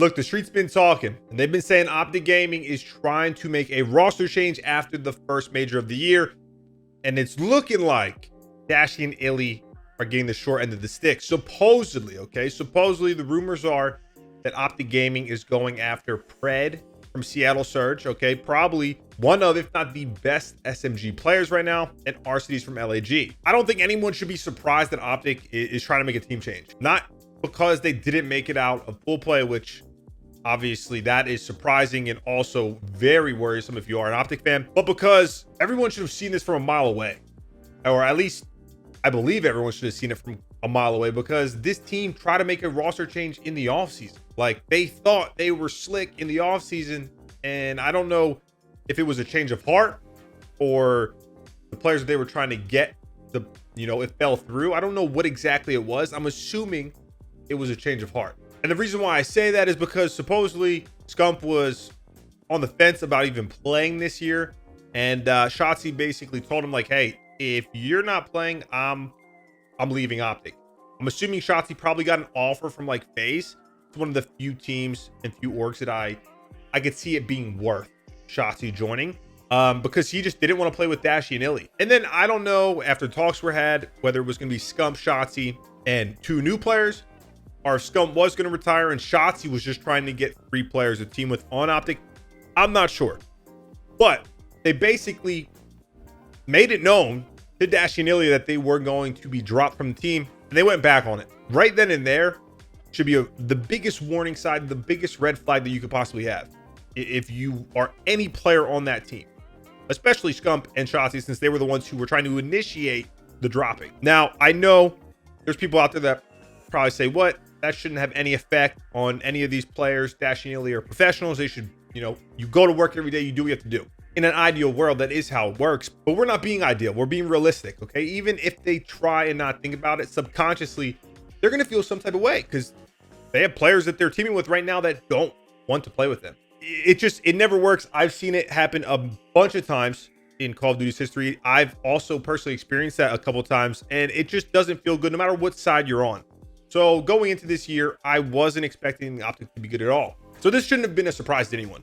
Look, the street's been talking, and they've been saying OpTic Gaming is trying to make a roster change after the first major of the year, and it's looking like Dashie and Illy are getting the short end of the stick. Supposedly, okay? Supposedly, the rumors are that OpTic Gaming is going after Pred from Seattle Surge, okay? Probably one of, if not the best SMG players right now, and Arcides from LAG. I don't think anyone should be surprised that OpTic is trying to make a team change. Not because they didn't make it out of full play, which obviously that is surprising and also very worrisome if you are an OpTic fan, but because everyone should have seen this from a mile away, or at least I believe everyone should have seen it from a mile away, because this team tried to make a roster change in the offseason. Like, they thought they were slick in the offseason, and I don't know if it was a change of heart or the players that they were trying to get, it fell through. I don't know what exactly it was. I'm assuming it was a change of heart. And the reason why I say that is because supposedly Scump was on the fence about even playing this year, and Shotzi basically told him, like, hey, if you're not playing, I'm leaving OpTic. I'm assuming Shotzi probably got an offer from like FaZe. It's one of the few teams and few orgs that I could see it being worth Shotzi joining, because he just didn't want to play with Dashie and Illy. And then I don't know, after talks were had, whether it was going to be Scump, Shotzi, and 2 new players, or if Scump was going to retire and Shotzi was just trying to get 3 players to team with on OpTic. I'm not sure. But they basically made it known to Dashie and Illy that they were going to be dropped from the team, and they went back on it. Right then and there should be the biggest warning sign, the biggest red flag that you could possibly have if you are any player on that team, especially Scump and Shotzi, since they were the ones who were trying to initiate the dropping. Now, I know there's people out there that probably say, what? That shouldn't have any effect on any of these players. Dashie and Illy are professionals. They should, you go to work every day, you do what you have to do. In an ideal world, that is how it works, but we're not being ideal. We're being realistic, okay? Even if they try and not think about it subconsciously, they're going to feel some type of way because they have players that they're teaming with right now that don't want to play with them. It never works. I've seen it happen a bunch of times in Call of Duty's history. I've also personally experienced that a couple times, and it just doesn't feel good no matter what side you're on. So going into this year, I wasn't expecting the OpTic to be good at all. So this shouldn't have been a surprise to anyone.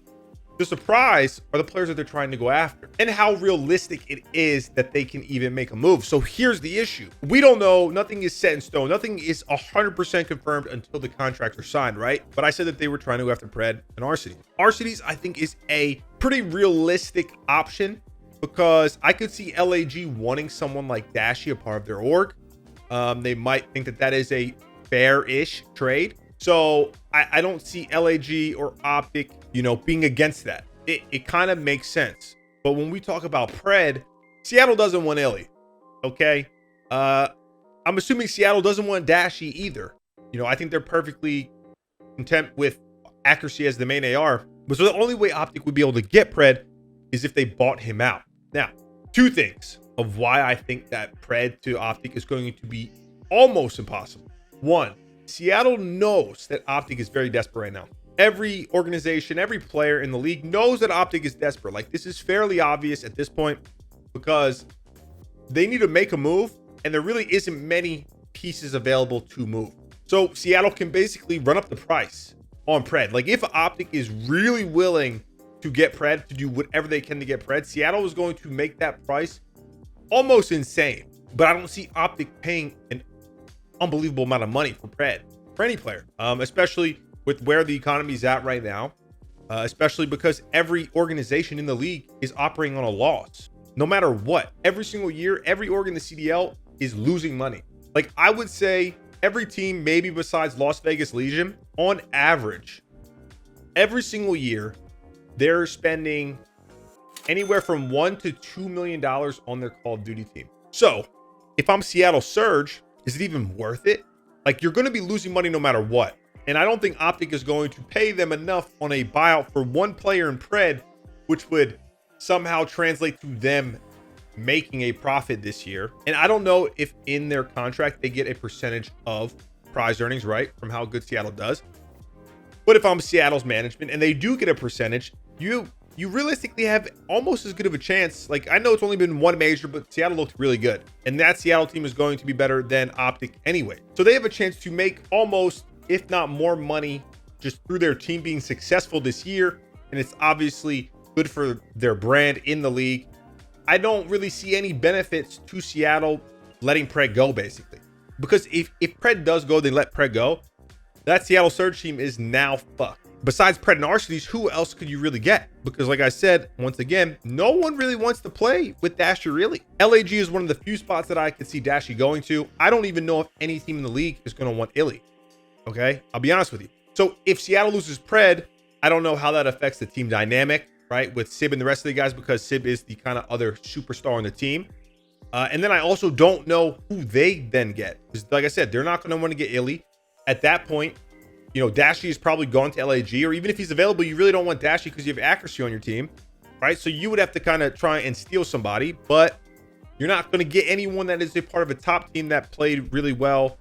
The surprise are the players that they're trying to go after and how realistic it is that they can even make a move. So here's the issue. We don't know. Nothing is set in stone. Nothing is 100% confirmed until the contracts are signed, right? But I said that they were trying to go after Pred and Arcides. Arcides, I think, is a pretty realistic option because I could see LAG wanting someone like Dashie a part of their org. They might think that that is a fair-ish trade. So I don't see LAG or OpTic, being against that. It kind of makes sense. But when we talk about Pred, Seattle doesn't want Illy. Okay. I'm assuming Seattle doesn't want Dashie either. I think they're perfectly content with accuracy as the main AR. But so the only way OpTic would be able to get Pred is if they bought him out. Now, 2 things of why I think that Pred to OpTic is going to be almost impossible. 1, Seattle knows that OpTic is very desperate right now. Every organization, every player in the league knows that OpTic is desperate. Like, this is fairly obvious at this point because they need to make a move and there really isn't many pieces available to move. So Seattle can basically run up the price on Pred. Like, if OpTic is really willing to get Pred, to do whatever they can to get Pred, Seattle is going to make that price almost insane. But I don't see OpTic paying an unbelievable amount of money for Pred for any player, especially with where the economy is at right now, especially because every organization in the league is operating on a loss. No matter what, every single year, every org in the CDL is losing money. Like, I would say every team, maybe besides Las Vegas Legion, on average, every single year, they're spending anywhere from $1 to $2 million on their Call of Duty team. So if I'm Seattle Surge, is it even worth it? Like, you're going to be losing money no matter what. And I don't think OpTic is going to pay them enough on a buyout for one player in Pred, which would somehow translate to them making a profit this year. And I don't know if in their contract they get a percentage of prize earnings, right, from how good Seattle does. But if I'm Seattle's management and they do get a percentage, you realistically have almost as good of a chance. Like, I know it's only been one major, but Seattle looked really good. And that Seattle team is going to be better than OpTic anyway. So they have a chance to make almost, if not more money just through their team being successful this year, and it's obviously good for their brand in the league. I don't really see any benefits to Seattle letting Pred go, basically. Because if Pred does go, they let Pred go, that Seattle Surge team is now fucked. Besides Pred and Arcedes, who else could you really get? Because like I said, once again, no one really wants to play with Dashie, really. LAG is one of the few spots that I could see Dashie going to. I don't even know if any team in the league is going to want Illy. Okay? I'll be honest with you. So if Seattle loses Pred, I don't know how that affects the team dynamic, right? With Sib and the rest of the guys, because Sib is the kind of other superstar on the team. And then I also don't know who they then get. Because like I said, they're not going to want to get Illy. At that point, you know, Dashie is probably gone to LAG, or even if he's available, you really don't want Dashie because you have accuracy on your team, right? So you would have to kind of try and steal somebody, but you're not going to get anyone that is a part of a top team that played really well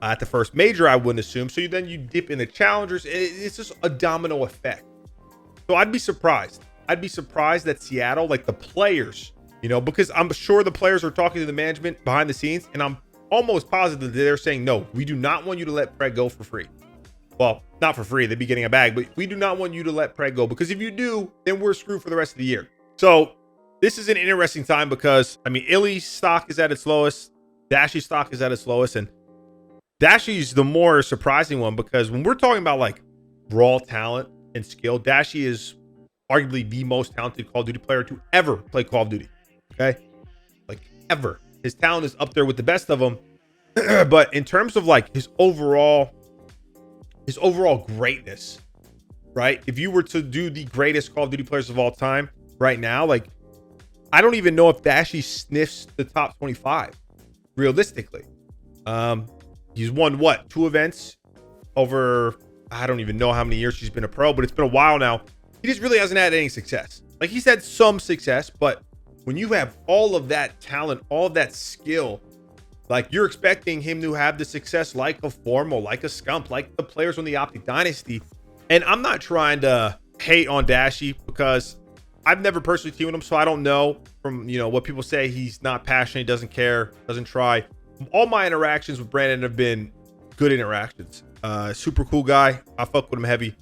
at the first major, I wouldn't assume. So then you dip in the challengers. It's just a domino effect. So I'd be surprised. I'd be surprised that Seattle, like the players, you know, because I'm sure the players are talking to the management behind the scenes, and I'm almost positive that they're saying, no, we do not want you to let Pred go for free. Well, not for free. They'd be getting a bag, but we do not want you to let Pred go, because if you do, then we're screwed for the rest of the year. So this is an interesting time because, I mean, Illy's stock is at its lowest. Dashie's stock is at its lowest. And Dashie's the more surprising one, because when we're talking about like raw talent and skill, Dashie is arguably the most talented Call of Duty player to ever play Call of Duty. Okay? Like ever. His talent is up there with the best of them. But in terms of like his overall greatness, right? If you were to do the greatest Call of Duty players of all time right now, like I don't even know if Dashie sniffs the top 25 realistically. He's won what, 2 events over, I don't even know how many years he's been a pro, but it's been a while now. He just really hasn't had any success. Like he's had some success, but when you have all of that talent, all of that skill, like you're expecting him to have the success like a Formal, like a Scump, like the players on the OpTic Dynasty. And I'm not trying to hate on Dashie because I've never personally teamed with him, so I don't know from, you know, what people say. He's not passionate, doesn't care, doesn't try. All my interactions with Brandon have been good interactions. Super cool guy. I fuck with him heavy.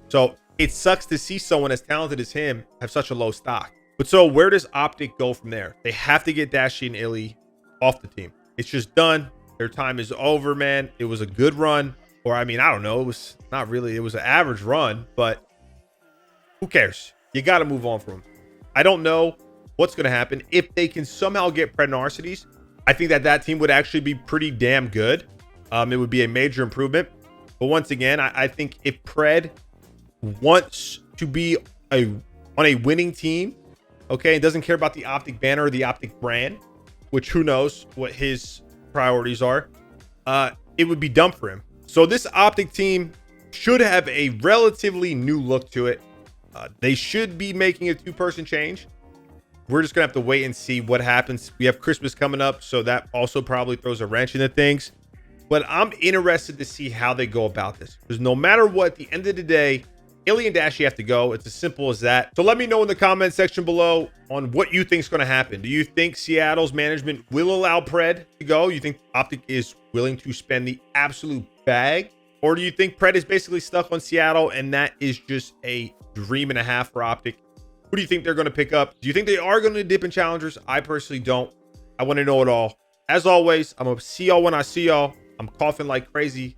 So it sucks to see someone as talented as him have such a low stock. But so where does OpTic go from there? They have to get Dashie and Illy off the team. It's just done. Their time is over, man. It was a good run. Or, I mean, I don't know. It was not really. It was an average run, but who cares? You got to move on from them. I don't know what's going to happen. If they can somehow get Pred and Arcedes, I think that team would actually be pretty damn good. It would be a major improvement. But once again, I think if Pred wants to be on a winning team, okay, and doesn't care about the OpTic banner or the OpTic brand, which who knows what his priorities are, it would be dumb for him. So this OpTic team should have a relatively new look to it. They should be making a 2-person change. We're just gonna have to wait and see what happens. We have Christmas coming up, so that also probably throws a wrench into things. But I'm interested to see how they go about this, because no matter what, at the end of the day, Illy and Dashie have to go. It's as simple as that. So let me know in the comment section below on what you think is going to happen. Do you think Seattle's management will allow Pred to go? You think OpTic is willing to spend the absolute bag? Or do you think Pred is basically stuck on Seattle and that is just a dream and a half for OpTic? Who do you think they're going to pick up? Do you think they are going to dip in challengers? I personally don't. I want to know it all. As always, I'm going to see y'all when I see y'all. I'm coughing like crazy.